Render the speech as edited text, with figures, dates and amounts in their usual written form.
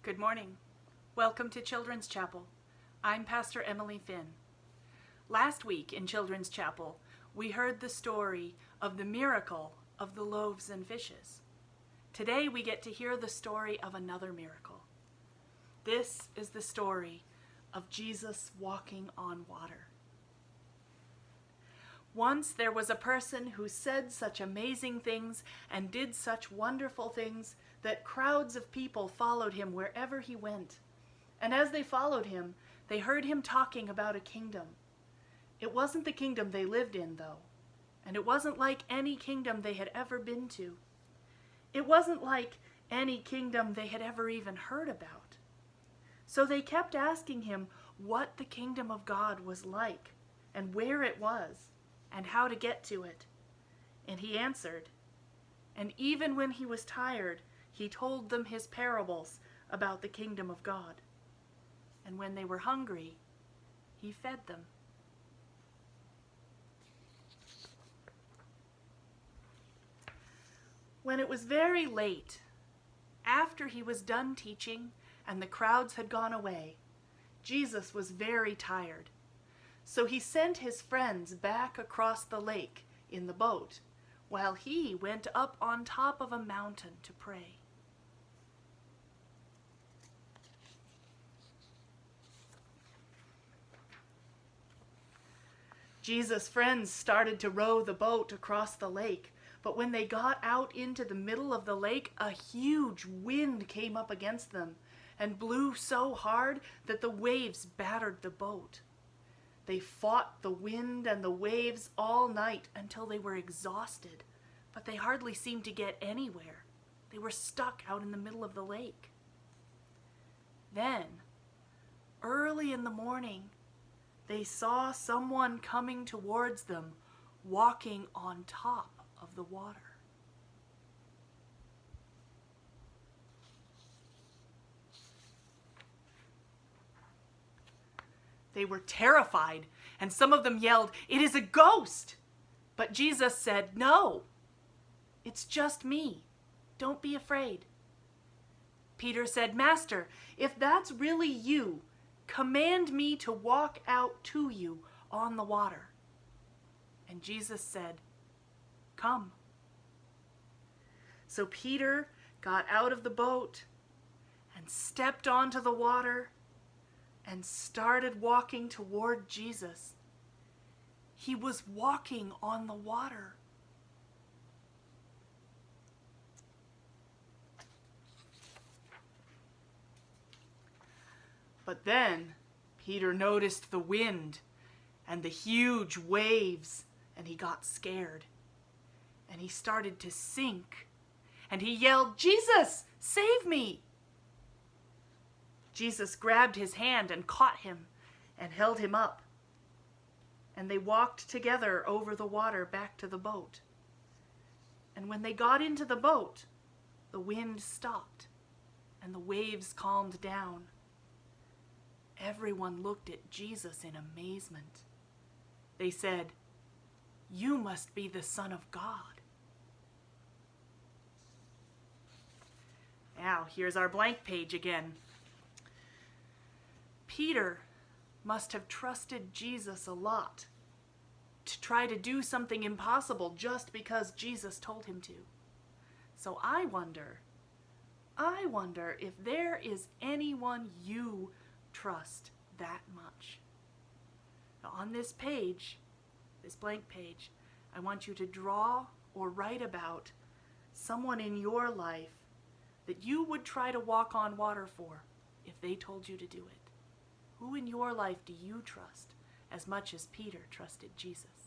Good morning. Welcome to Children's Chapel. I'm Pastor Emilie Finn. Last week in Children's Chapel, we heard the story of the miracle of the loaves and fishes. Today we get to hear the story of another miracle. This is the story of Jesus walking on water. Once there was a person who said such amazing things and did such wonderful things that crowds of people followed him wherever he went. And as they followed him, they heard him talking about a kingdom. It wasn't the kingdom they lived in, though, and it wasn't like any kingdom they had ever been to. It wasn't like any kingdom they had ever even heard about. So they kept asking him what the kingdom of God was like, and where it was, and how to get to it. And he answered. And even when he was tired, he told them his parables about the kingdom of God. And when they were hungry, he fed them. When it was very late, after he was done teaching and the crowds had gone away, Jesus was very tired. So he sent his friends back across the lake in the boat, while he went up on top of a mountain to pray. Jesus' friends started to row the boat across the lake, but when they got out into the middle of the lake, a huge wind came up against them and blew so hard that the waves battered the boat. They fought the wind and the waves all night until they were exhausted, but they hardly seemed to get anywhere. They were stuck out in the middle of the lake. Then, early in the morning, they saw someone coming towards them, walking on top of the water. They were terrified, and some of them yelled, "It is a ghost!" But Jesus said, "No, it's just me. Don't be afraid." Peter said, "Master, if that's really you, command me to walk out to you on the water." And Jesus said, "Come." So Peter got out of the boat and stepped onto the water and started walking toward Jesus. He was walking on the water. But then Peter noticed the wind and the huge waves, and he got scared. And he started to sink, and he yelled, "Jesus, save me!" Jesus grabbed his hand and caught him and held him up. And they walked together over the water back to the boat. And when they got into the boat, the wind stopped and the waves calmed down. Everyone looked at Jesus in amazement. They said, "You must be the Son of God." Now, here's our blank page again. Peter must have trusted Jesus a lot to try to do something impossible just because Jesus told him to. So I wonder if there is anyone you trust that much. Now on this page, this blank page, I want you to draw or write about someone in your life that you would try to walk on water for if they told you to do it. Who in your life do you trust as much as Peter trusted Jesus?